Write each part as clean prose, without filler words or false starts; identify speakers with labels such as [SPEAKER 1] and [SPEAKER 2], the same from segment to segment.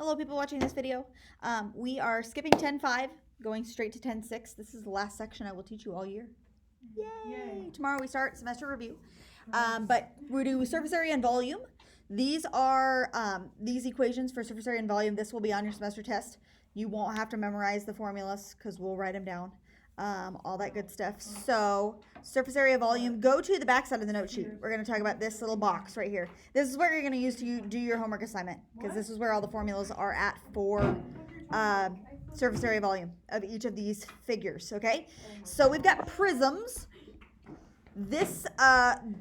[SPEAKER 1] Hello, people watching this video. We are skipping 10.5, going straight to 10.6. This is the last section I will teach you all year. Yay! Tomorrow we start semester review. But we do surface area and volume. These are these equations for surface area and volume. This will be on your semester test. You won't have to memorize the formulas because we'll write them down. All that good stuff. So, surface area volume, go to the back side of the note sheet. We're going to talk about this little box right here. This is what you're going to use to do your homework assignment because this is where all the formulas are at for surface area volume of each of these figures, okay? So, we've got prisms. This,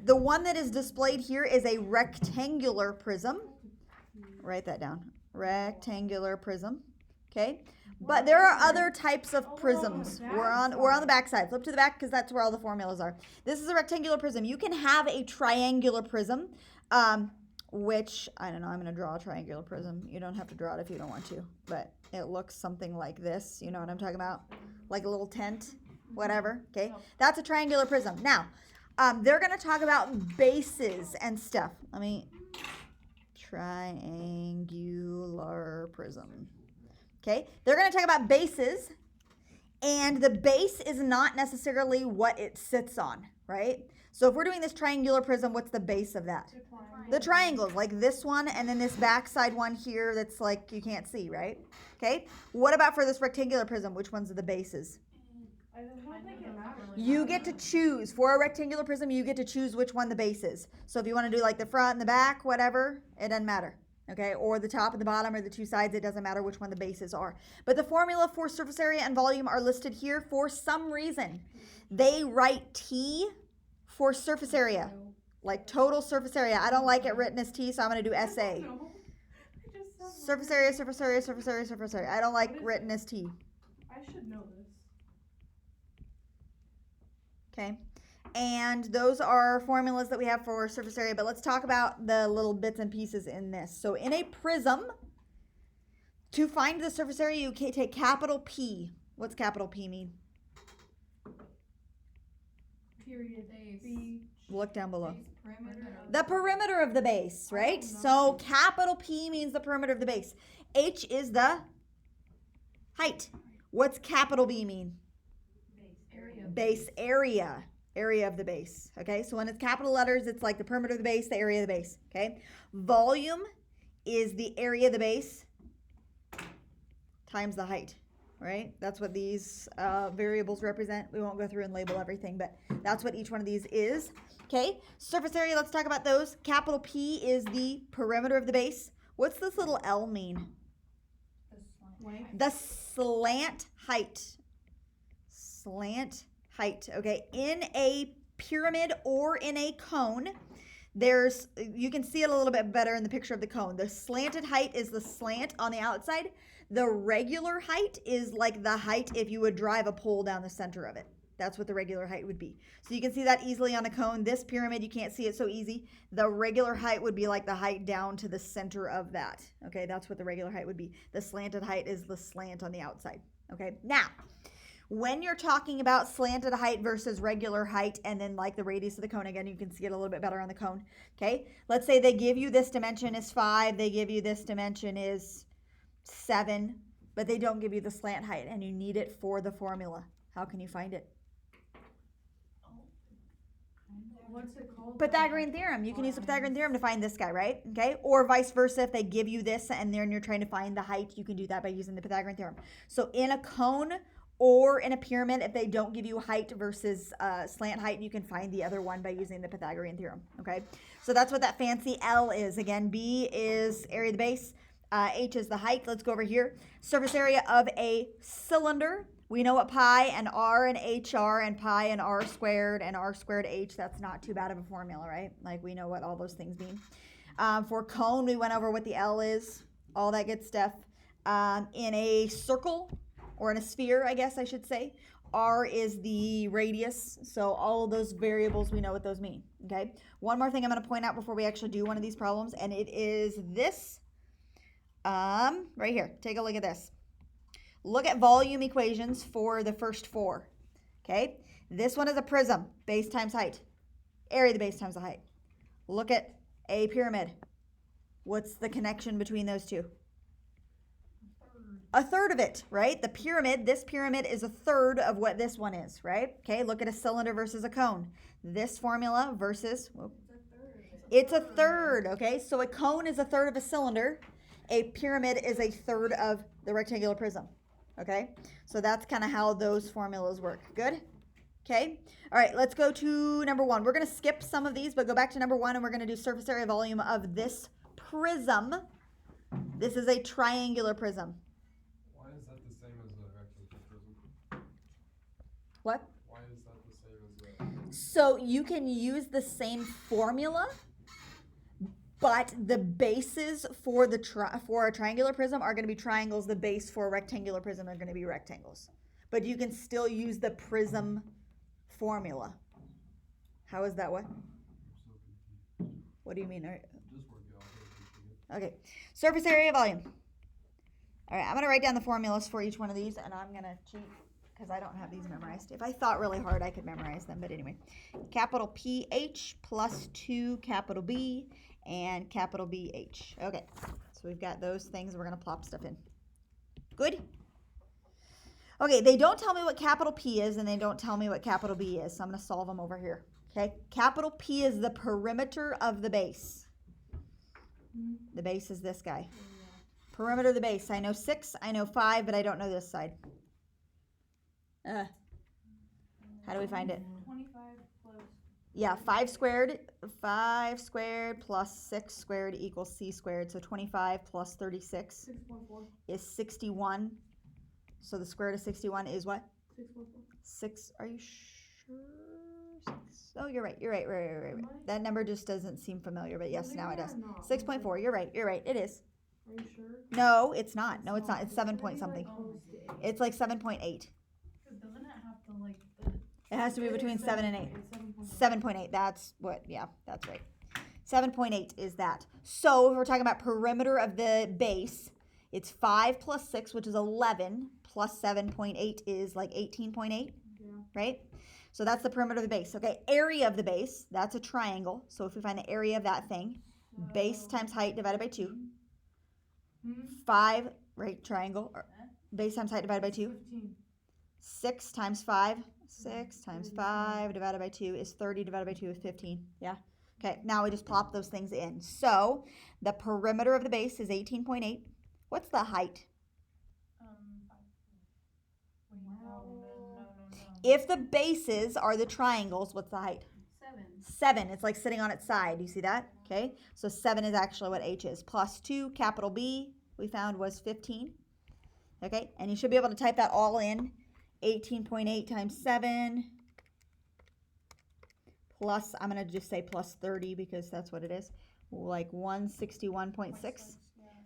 [SPEAKER 1] the one that is displayed here is a rectangular prism. Write that down. Rectangular prism, okay? But there are other types of prisms. We're on the back side. Flip to the back because that's where all the formulas are. This is a rectangular prism. You can have a triangular prism, which, I don't know, I'm going to draw a triangular prism. You don't have to draw it if you don't want to, but it looks something like this. You know what I'm talking about? Like a little tent, whatever, okay? That's a triangular prism. Now, they're going to talk about bases and stuff. Triangular prism. Okay, they're going to talk about bases, and the base is not necessarily what it sits on, right? So if we're doing this triangular prism, what's the base of that? The triangles, like this one and then this backside one here that's like you can't see, right? Okay, what about for this rectangular prism? Which ones are the bases?
[SPEAKER 2] I don't think it matters.
[SPEAKER 1] You get to choose. For a rectangular prism, you get to choose which one the base is. So if you want to do like the front and the back, whatever, it doesn't matter. Okay, or the top and the bottom or the two sides, it doesn't matter which one the bases are. But the formula for surface area and volume are listed here for some reason. They write T for surface area, like total surface area. I don't like it written as T, so I'm going to do SA. Surface area, surface area, surface area, surface area. I don't like written as T.
[SPEAKER 2] I should know this.
[SPEAKER 1] Okay. And those are formulas that we have for surface area. But let's talk about the little bits and pieces in this. So in a prism, to find the surface area, you can take capital P. What's capital P mean?
[SPEAKER 2] Period.
[SPEAKER 3] Base.
[SPEAKER 1] Look down below.
[SPEAKER 3] Base perimeter.
[SPEAKER 1] The perimeter of the base, right? So capital P means the perimeter of the base. H is the height. What's capital B mean?
[SPEAKER 3] Base area.
[SPEAKER 1] Base area. Area of the base, okay? So when it's capital letters, it's like the perimeter of the base, the area of the base, okay? Volume is the area of the base times the height, right? That's what these variables represent. We won't go through and label everything, but that's what each one of these is, okay? Surface area, let's talk about those. Capital P is the perimeter of the base. What's this little L mean? The slant height. Slant height, okay? In a pyramid or in a cone, you can see it a little bit better in the picture of the cone. The slanted height is the slant on the outside. The regular height is like the height if you would drive a pole down the center of it. That's what the regular height would be. So you can see that easily on a cone. This pyramid, you can't see it so easy. The regular height would be like the height down to the center of that. Okay, that's what the regular height would be. The slanted height is the slant on the outside. Okay, now, when you're talking about slanted height versus regular height and then like the radius of the cone, again, you can see it a little bit better on the cone. Okay, let's say they give you this dimension is 5, they give you this dimension is 7, but they don't give you the slant height and you need it for the formula. How can you find it?
[SPEAKER 2] What's it called?
[SPEAKER 1] Pythagorean theorem. You can use the Pythagorean theorem to find this guy, right? Okay, or vice versa. If they give you this and then you're trying to find the height, you can do that by using the Pythagorean theorem. So in a cone or in a pyramid, if they don't give you height versus slant height, you can find the other one by using the Pythagorean theorem, okay? So that's what that fancy L is. Again, B is area of the base. H is the height. Let's go over here. Surface area of a cylinder. We know what pi and r and h are, and pi and r squared h. That's not too bad of a formula, right? Like we know what all those things mean. For cone, we went over what the L is, all that good stuff. In a circle, or in a sphere, I guess I should say, R is the radius. So all of those variables, we know what those mean, okay? One more thing I'm going to point out before we actually do one of these problems, and it is this, right here. Take a look at this. Look at volume equations for the first 4, okay? This one is a prism, base times height, area of the base times the height. Look at a pyramid. What's the connection between those two? a third of it, right? The pyramid, this pyramid is a third of what this one is, right? Okay, look at a cylinder versus a cone. This formula versus, it's a third, okay? So a cone is a third of a cylinder. A pyramid is a third of the rectangular prism, okay? So that's kind of how those formulas work. Good? Okay. All right, let's go to number 1. We're going to skip some of these, but go back to number 1 and we're going to do surface area volume of this prism. This is a triangular prism.
[SPEAKER 4] Why is that the same as a rectangular prism?
[SPEAKER 1] What?
[SPEAKER 4] Why is that the same as a...
[SPEAKER 1] So you can use the same formula, but the bases for the for a triangular prism are going to be triangles. The base for a rectangular prism are going to be rectangles. But you can still use the prism formula. How is that what? What do you mean?
[SPEAKER 4] Just work it out.
[SPEAKER 1] Okay. Surface area volume. All right, I'm going to write down the formulas for each one of these, and I'm going to cheat because I don't have these memorized. If I thought really hard, I could memorize them. But anyway, capital PH plus 2 capital B and capital BH. Okay, so we've got those things. We're going to plop stuff in. Good? Okay, they don't tell me what capital P is, and they don't tell me what capital B is, so I'm going to solve them over here. Okay, capital P is the perimeter of the base. The base is this guy. Perimeter of the base. I know 6, I know 5, but I don't know this side. How do we find it?
[SPEAKER 2] 25 plus.
[SPEAKER 1] Yeah, 5 squared plus 6 squared equals C squared. So 25 plus 36
[SPEAKER 2] 6.4.
[SPEAKER 1] is 61. So the square root of 61 is what?
[SPEAKER 2] 6.4.
[SPEAKER 1] 6. Are you sure? 6. Oh, you're right. Right. That number just doesn't seem familiar, but yes, now it does. 6.4. You're right. It is.
[SPEAKER 2] Are you sure?
[SPEAKER 1] No, it's not. No, it's not. It's 7 point something. It's like 7.8.
[SPEAKER 3] Doesn't it have to like
[SPEAKER 1] It has to be between 7 and 8.
[SPEAKER 2] It's
[SPEAKER 1] 7.8. That's what, yeah, that's right. 7.8 is that. So if we're talking about perimeter of the base, it's 5 plus 6, which is 11, plus 7.8 is like 18.8,
[SPEAKER 2] Yeah.
[SPEAKER 1] right? So that's the perimeter of the base. Okay, area of the base, that's a triangle. So if we find the area of that thing, base times height divided by 2. 5, right, triangle, or base times height divided by 2.
[SPEAKER 2] 15.
[SPEAKER 1] 6 times 5, 6 times 5 divided by 2 is 30, divided by 2 is 15. Yeah? Okay, now we just plop those things in. So the perimeter of the base is 18.8. What's the height?
[SPEAKER 3] 5. Wait, no.
[SPEAKER 1] If the bases are the triangles, what's the height?
[SPEAKER 3] 7.
[SPEAKER 1] 7. It's like sitting on its side. You see that? Okay, so 7 is actually what H is. Plus 2, capital B, we found was 15. Okay, and you should be able to type that all in. 18.8 times 7 plus, I'm going to just say plus 30 because that's what it is. Like 161.6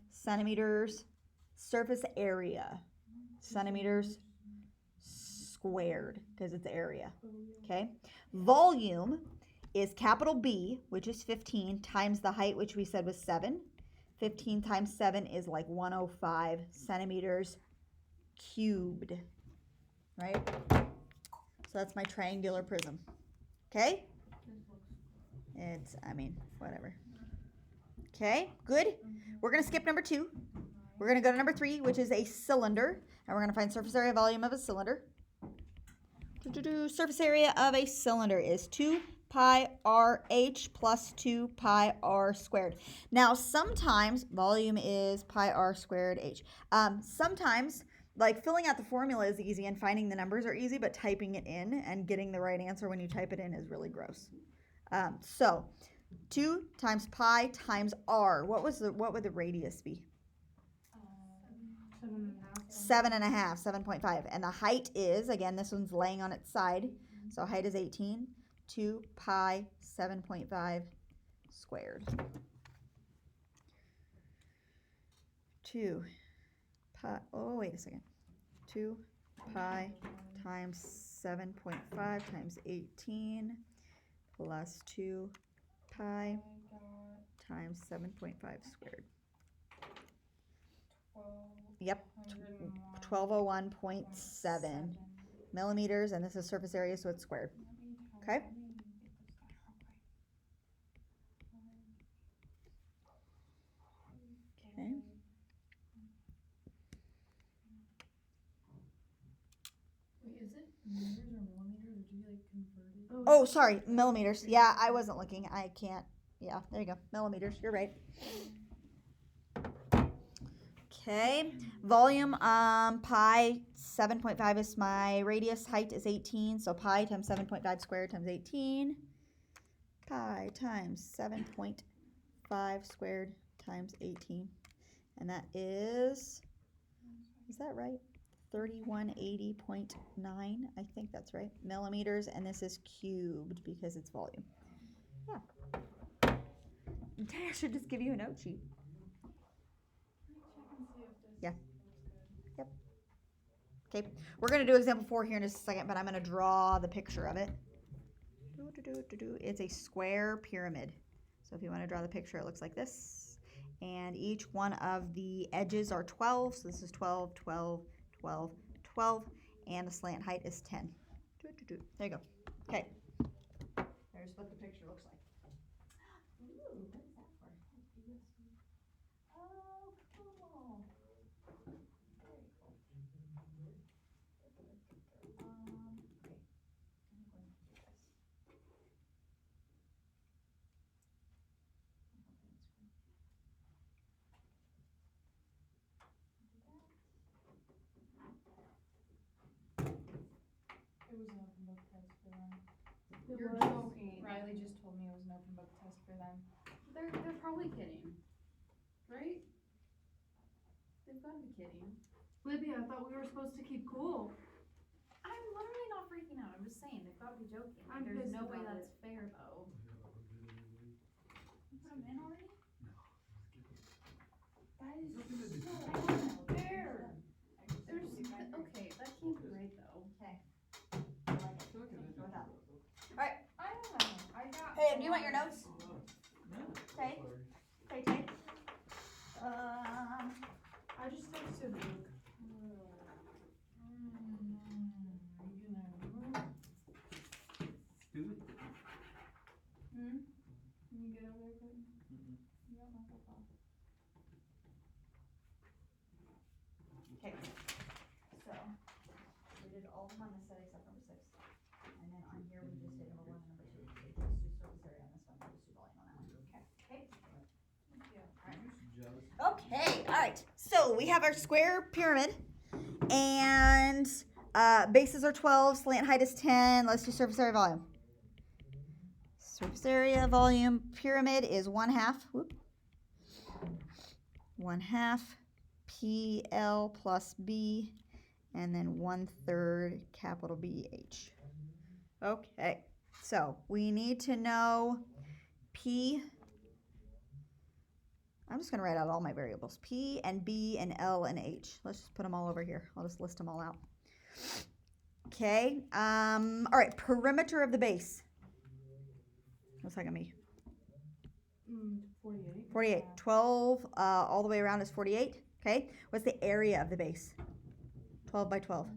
[SPEAKER 1] centimeters surface area. Centimeters squared because it's area. Okay, volume is capital B, which is 15, times the height, which we said was 7. 15 times 7 is like 105 centimeters cubed, right? So that's my triangular prism. Okay? It's, I mean, whatever. Okay, good. We're going to skip number 2. We're going to go to number 3, which is a cylinder. And we're going to find surface area volume of a cylinder. Surface area of a cylinder is 2 pi RH plus 2 pi R squared. Now, sometimes volume is pi R squared H. Sometimes, like filling out the formula is easy and finding the numbers are easy, but typing it in and getting the right answer when you type it in is really gross. So 2 times pi times R. What would the radius be?
[SPEAKER 2] 7.5.
[SPEAKER 1] 7.5. And the height is, again, this one's laying on its side. So height is 18. 2 pi 7.5 squared. 2 pi, oh, wait a second. 2 pi times 7.5 times 18 plus 2 pi times 7.5 squared. Yep, 1201.7 millimeters, and this is surface area, so it's squared. Okay? Okay.
[SPEAKER 3] meters or millimeters, or do you like convert it?
[SPEAKER 1] Oh, sorry, millimeters. Yeah, I wasn't looking. I can't. Yeah, there you go. Millimeters. You're right. Okay. Volume, pi 7.5 is my radius. Height is 18. So pi times 7.5 squared times 18. Pi times 7.5 squared times 18. And that is that right? 3180.9. I think that's right. Millimeters. And this is cubed because it's volume. Yeah. I should just give you a note sheet. Yeah. Yep. Okay, we're going to do example 4 here in just a second, but I'm going to draw the picture of it. It's a square pyramid. So if you want to draw the picture, it looks like this. And each one of the edges are 12. So this is 12, 12, 12, 12. And the slant height is 10. There you go. Okay. There's what the picture looks like. Ooh, what is that for? Oh, cool. Very cool. Okay. I'm going to do this.
[SPEAKER 3] It was an open book test for them.
[SPEAKER 2] You're
[SPEAKER 3] was?
[SPEAKER 2] joking.
[SPEAKER 3] Riley just told me it was an open book test for them.
[SPEAKER 2] They're probably kidding. Right? They've gotta be kidding.
[SPEAKER 5] Libby, I thought we were supposed to keep cool.
[SPEAKER 2] I'm literally not freaking out. I'm just saying they've gotta be joking.
[SPEAKER 5] I'm
[SPEAKER 2] There's
[SPEAKER 5] pissed
[SPEAKER 2] no way
[SPEAKER 5] about
[SPEAKER 2] that's fair though. You put them in already? That is so unfair. There's okay, that can't be right though.
[SPEAKER 1] Okay. I like it. Go with that.
[SPEAKER 2] I don't know. I got.
[SPEAKER 1] Hey, do you want your notes? Okay. Okay, take.
[SPEAKER 3] I just texted Luke.
[SPEAKER 2] Hmm? Can you get over there, Clinton? You got my football.
[SPEAKER 1] Okay. So we did all of them on this side except number 6. And then on here we just did number 1 and number 2. So just do surface area on this one, just do volume on that one. Okay. Okay, all right. So we have our square pyramid, and bases are 12, slant height is 10. Let's do surface area volume. Surface area volume pyramid is 1/2. Whoop. 1/2 PL plus B, and then 1/3 capital BH. Okay, so we need to know P. I'm just going to write out all my variables. P and B and L and H. Let's just put them all over here. I'll just list them all out. Okay. All right. Perimeter of the base. What's that going to be?
[SPEAKER 3] 48.
[SPEAKER 1] 48. 12 all the way around is 48. Okay. What's the area of the base? 12 by 12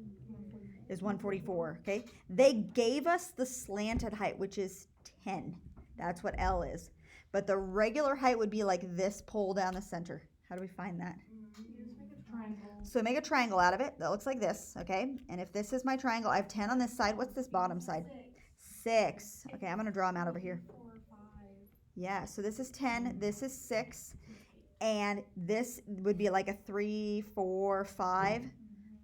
[SPEAKER 1] is 144. Okay. They gave us the slanted height, which is 10. That's what L is. But the regular height would be like this pole down the center. How do we find that?
[SPEAKER 3] You just make a triangle.
[SPEAKER 1] So make a triangle out of it. That looks like this, okay? And if this is my triangle, I have 10 on this side. What's this bottom side? 6. Okay, I'm going to draw them out over here.
[SPEAKER 3] 4, 5.
[SPEAKER 1] Yeah, so this is 10. This is 6. And this would be like a 3, 4, 5.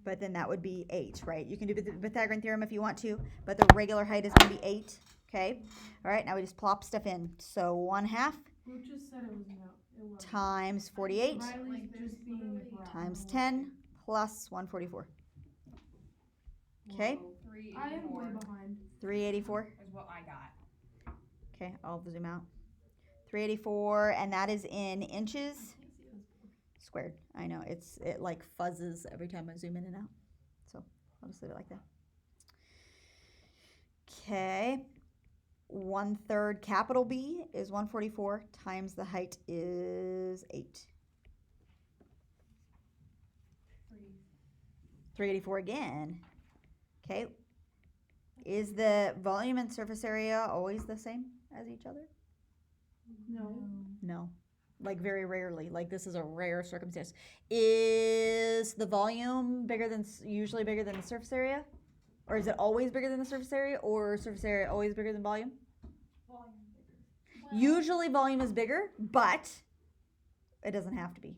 [SPEAKER 1] But then that would be 8, right? You can do the Pythagorean theorem if you want to. But the regular height is going to be 8. Okay, all right, now we just plop stuff in. So 1/2
[SPEAKER 3] Who just said it was about 11?
[SPEAKER 1] times 48
[SPEAKER 3] Riley's just being a brat.
[SPEAKER 1] times 10 plus 144. Okay,
[SPEAKER 2] Whoa.
[SPEAKER 3] I am way behind.
[SPEAKER 1] 384.
[SPEAKER 2] Is what I got.
[SPEAKER 1] Okay, I'll zoom out. 384, and that is in inches squared. I know, it like fuzzes every time I zoom in and out. So I'll just leave it like that. Okay. 1/3 capital B is 144 times the height is 8. 384 again. Okay. Is the volume and surface area always the same as each other?
[SPEAKER 3] No.
[SPEAKER 1] No. Like very rarely. Like this is a rare circumstance. Is the volume usually bigger than the surface area? Or is it always bigger than the surface area, or surface area always bigger than volume? Usually volume is bigger, but it doesn't have to be.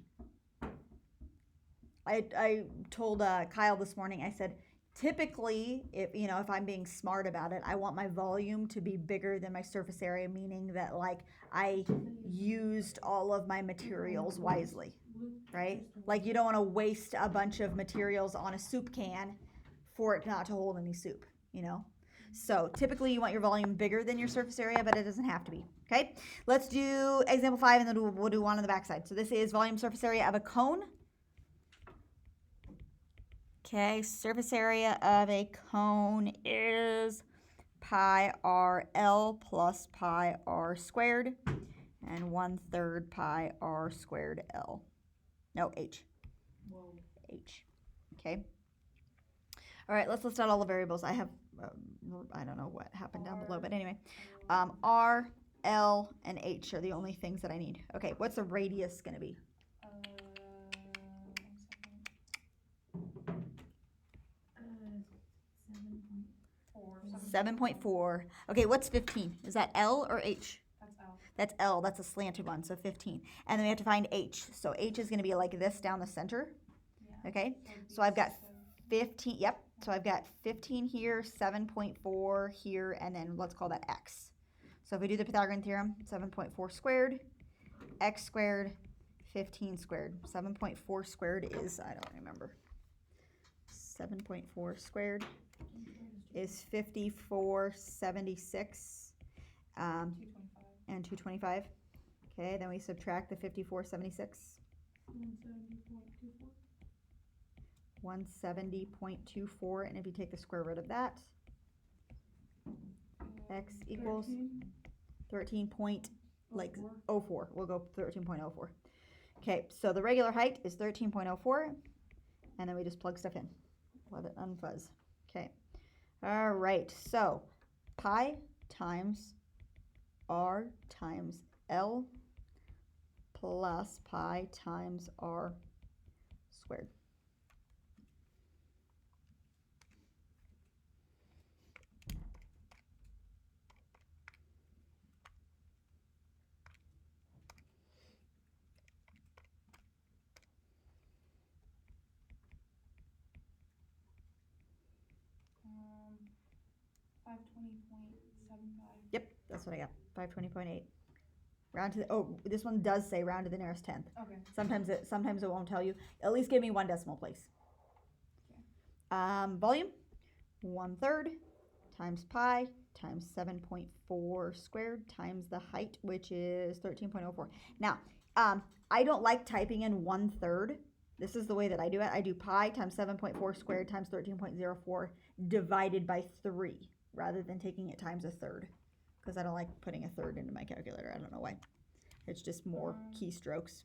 [SPEAKER 1] I told Kyle this morning, I said, typically, if I'm being smart about it, I want my volume to be bigger than my surface area, meaning that like I used all of my materials wisely, right? Like you don't want to waste a bunch of materials on a soup can for it not to hold any soup, So typically you want your volume bigger than your surface area, but it doesn't have to be, okay? Let's do example 5 and then we'll do one on the backside. So this is volume surface area of a cone. Okay, surface area of a cone is pi RL plus pi R squared and 1/3 pi R squared L. No, H.
[SPEAKER 3] Whoa.
[SPEAKER 1] H. Okay. All right, let's list out all the variables. I have, I don't know what happened down below, but anyway. R, L, and H are the only things that I need. Okay, what's the radius going to be? 7.4. Okay, what's 15? Is that L or H?
[SPEAKER 2] That's L.
[SPEAKER 1] That's L. That's a slanted one, so 15. And then we have to find H. So H is going to be like this down the center.
[SPEAKER 2] Yeah.
[SPEAKER 1] Okay, so I've got 15. Yep. So I've got 15 here, 7.4 here, and then let's call that X. So if we do the Pythagorean theorem, 7.4 squared, X squared, 15 squared. 7.4 squared is, I don't remember. 7.4 squared is 5476 and 225. Okay, then we subtract the 5476. 170.24, and if you take the square root of that, x equals 13.04. We'll go 13.04. Okay, so the regular height is 13.04, and then we just plug stuff in. Let it unfuzz. Okay. All right, so pi times r times L plus pi times r squared. Yep, that's what I got. 520.8. Round to the, oh, this one does say round to the nearest tenth.
[SPEAKER 2] Okay.
[SPEAKER 1] Sometimes it won't tell you. At least give me one decimal place. Volume 1/3 times pi times 7.4 squared times the height, which is 13.04. Now, I don't like typing in 1/3. This is the way that I do it. I do pi times 7.4 squared times 13.04 divided by 3 rather than taking it times 1/3, because I don't like putting 1/3 into my calculator. I don't know why. It's just more keystrokes.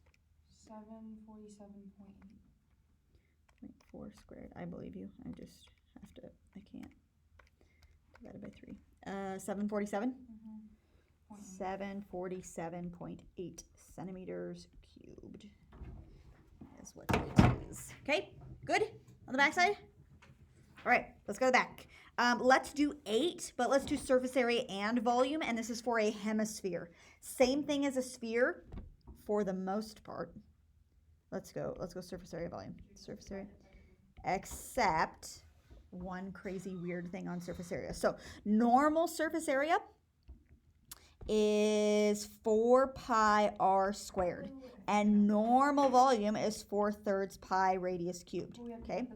[SPEAKER 1] 747.4 squared. I believe you. I just have to, I can't. Divided by 3. 747? 747.8 centimeters cubed is what it is. Okay, good? On the back side? All right, let's go to the back. Let's do 8, but let's do surface area and volume, and this is for a hemisphere. Same thing as a sphere for the most part. Let's go surface area, volume. Surface area. Except one crazy weird thing on surface area. So normal surface area is 4 pi r squared, and normal volume is 4/3 pi radius cubed. Okay.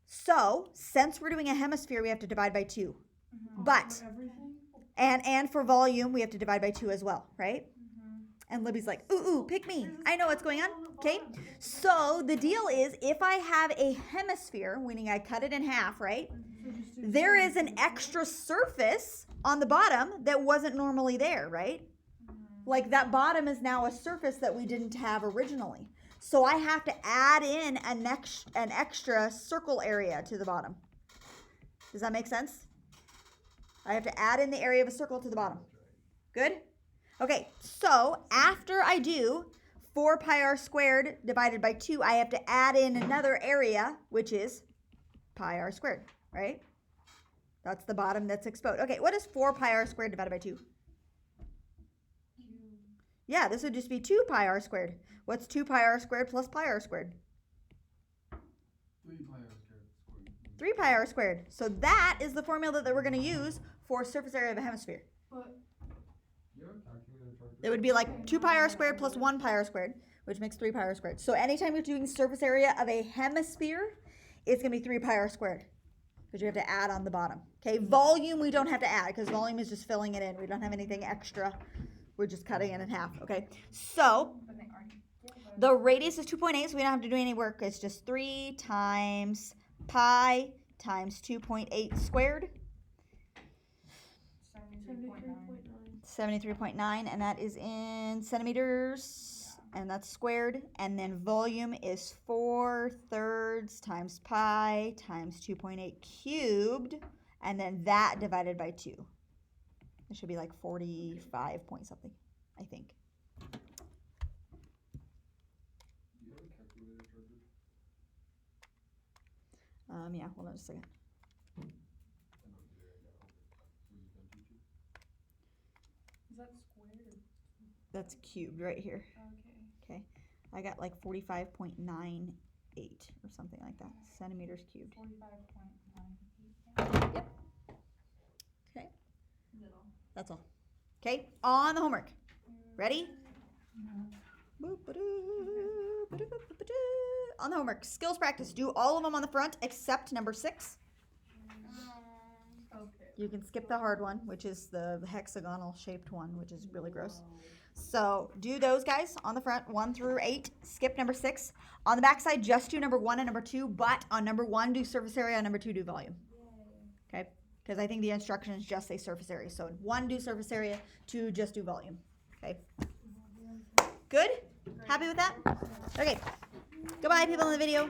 [SPEAKER 1] So, since we're doing a hemisphere, we have to divide by 2. But, and for volume, we have to divide by 2 as well, right? And Libby's like, ooh, pick me. I know what's going on, okay? So, the deal is, if I have a hemisphere, meaning I cut it in half, right? There is an extra surface on the bottom that wasn't normally there, right? Like, that bottom is now a surface that we didn't have originally. So I have to add in an extra circle area to the bottom. Does that make sense? I have to add in the area of a circle to the bottom. Good? Okay, so after I do 4 pi r squared divided by 2, I have to add in another area, which is pi r squared, right? That's the bottom that's exposed. Okay, what is 4 pi r squared divided by 2? Yeah, this would just be 2 pi r squared. What's 2 pi r squared plus pi r squared?
[SPEAKER 4] 3 pi r squared.
[SPEAKER 1] 3 pi r squared. So that is the formula that we're going to use for surface area of a hemisphere.
[SPEAKER 5] But
[SPEAKER 4] You have a calculator, Tractor?
[SPEAKER 1] It would be like 2 pi r squared plus 1 pi r squared, which makes 3 pi r squared. So anytime you're doing surface area of a hemisphere, it's going to be 3 pi r squared. Because you have to add on the bottom. Okay, volume we don't have to add because volume is just filling it in. We don't have anything extra. We're just cutting it in half. Okay, so the radius is 2.8, so we don't have to do any work. It's just 3 times pi times 2.8 squared.
[SPEAKER 5] 73.9.
[SPEAKER 1] 73.9, and that is in centimeters, and that's squared. And then volume is 4/3 times pi times 2.8 cubed, and then that divided by 2. It should be like 45 point something, I think.
[SPEAKER 4] Do you have a calculator, Tractor?
[SPEAKER 1] Yeah, hold on just a second.
[SPEAKER 4] I don't do it right now. So you can teach it?
[SPEAKER 2] Is that squared?
[SPEAKER 1] That's cubed right here.
[SPEAKER 2] Okay.
[SPEAKER 1] Okay, I got like 45.98 or something like that, centimeters cubed.
[SPEAKER 2] 45.9.
[SPEAKER 1] Yep. Okay. That's all. Okay, on the homework. Ready? On the homework, skills practice. Do all of them on the front except number 6.
[SPEAKER 2] Okay.
[SPEAKER 1] You can skip the hard one, which is the hexagonal shaped one, which is really gross. So do those guys on the front, 1 through 8. Skip number 6. On the back side, just do number 1 and number 2, but on number 1, do surface area, on number 2, do volume. Okay? Because I think the instructions just say surface area. So 1, do surface area, 2, just do volume. Okay? Good? Happy with that? Okay. Goodbye, people in the video.